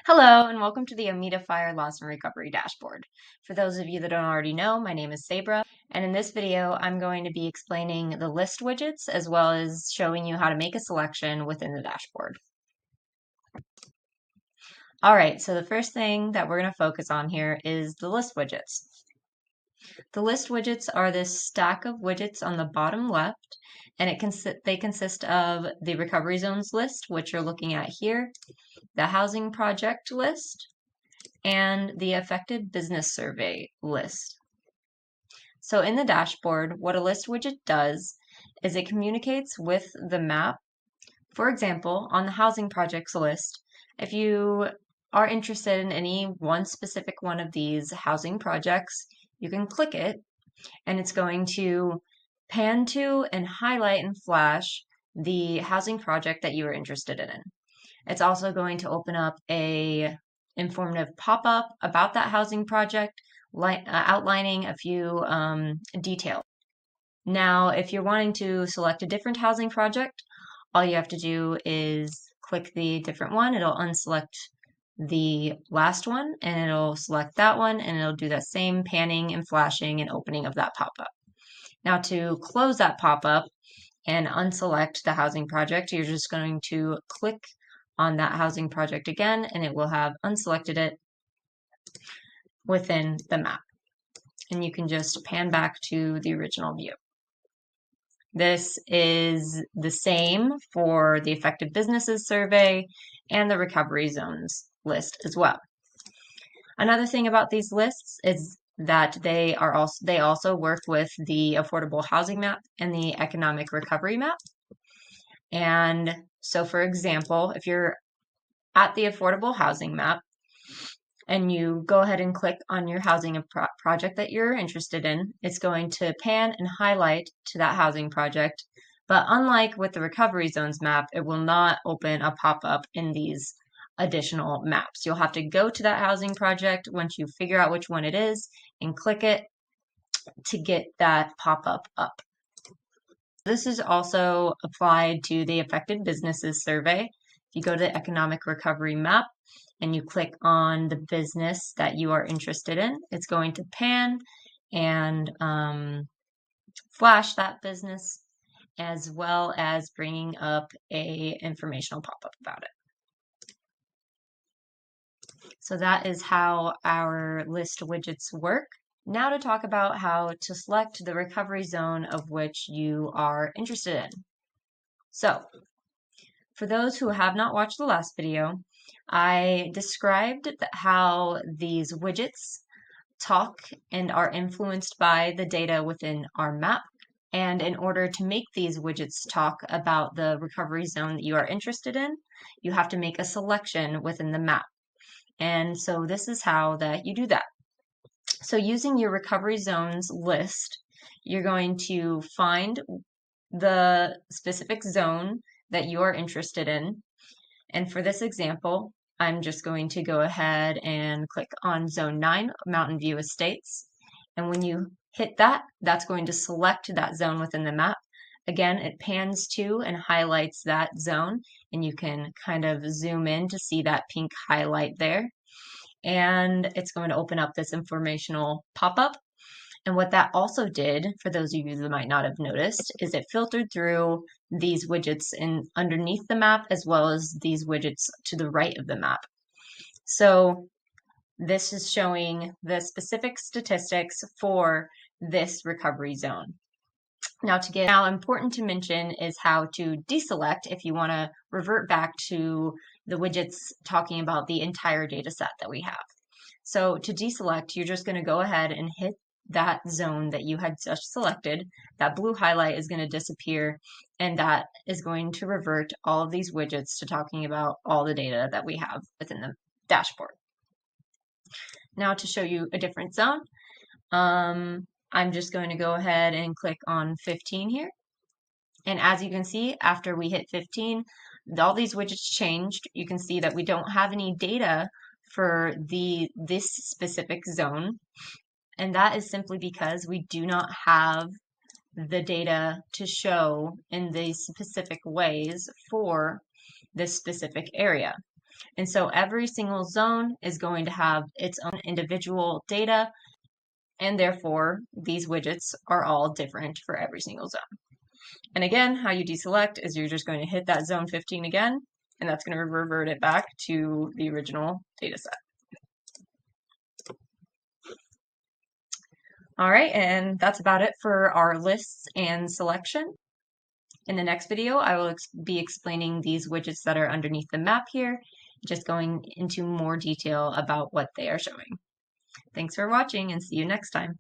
Hello, and welcome to the Amita Fire Loss and Recovery Dashboard. For those of you that don't already know, my name is Sabra, and in this video, I'm going to be explaining the list widgets as well as showing you how to make a selection within the dashboard. All right, so the first thing that we're going to focus on here is the list widgets. The list widgets are this stack of widgets on the bottom left, and they consist of the recovery zones list, which you're looking at here, the housing project list, and the affected business survey list. So in the dashboard, what a list widget does is it communicates with the map. For example, on the housing projects list, if you are interested in any one specific one of these housing projects, you can click it and it's going to pan to and highlight and flash the housing project that you are interested in. It's also going to open up a informative pop-up about that housing project, outlining a few details. Now, if you're wanting to select a different housing project, all you have to do is click the different one. It'll unselect the last one, and it'll select that one, and it'll do that same panning and flashing and opening of that pop-up. Now, to close that pop-up and unselect the housing project, you're just going to click on that housing project again, and it will have unselected it within the map. And you can just pan back to the original view. This is the same for the affected businesses survey and the recovery zones list as well. Another thing about these lists is that they also work with the affordable housing map and the economic recovery map. And so, for example, if you're at the affordable housing map and you go ahead and click on your housing project that you're interested in, it's going to pan and highlight to that housing project. But unlike with the recovery zones map, it will not open a pop-up in these additional maps. You'll have to go to that housing project once you figure out which one it is and click it to get that pop-up up. This is also applied to the affected businesses survey. If you go to the economic recovery map and you click on the business that you are interested in, it's going to pan and flash that business as well as bringing up a informational pop-up about it. So that is how our list widgets work. Now to talk about how to select the recovery zone of which you are interested in. So, for those who have not watched the last video, I described how these widgets talk and are influenced by the data within our map. And in order to make these widgets talk about the recovery zone that you are interested in, you have to make a selection within the map. And so this is how that you do that. So using your recovery zones list, you're going to find the specific zone that you are interested in. And for this example, I'm just going to go ahead and click on Zone 9, Mountain View Estates. And when you hit that, that's going to select that zone within the map. Again, it pans to and highlights that zone, and you can kind of zoom in to see that pink highlight there. And it's going to open up this informational pop-up. And what that also did, for those of you that might not have noticed, is it filtered through these widgets underneath the map as well as these widgets to the right of the map. So this is showing the specific statistics for this recovery zone. Now important to mention is how to deselect if you want to revert back to the widgets talking about the entire data set that we have. So to deselect, you're just going to go ahead and hit that zone that you had just selected. That blue highlight is going to disappear, and that is going to revert all of these widgets to talking about all the data that we have within the dashboard. Now to show you a different zone, I'm just going to go ahead and click on 15 here. And as you can see, after we hit 15, all these widgets changed. You can see that we don't have any data for this specific zone. And that is simply because we do not have the data to show in these specific ways for this specific area. And so every single zone is going to have its own individual data, and therefore these widgets are all different for every single zone. And again, how you deselect is you're just going to hit that zone 15 again, and that's going to revert it back to the original data set. All right, and that's about it for our lists and selection. In the next video, I will be explaining these widgets that are underneath the map here, just going into more detail about what they are showing. Thanks for watching and see you next time.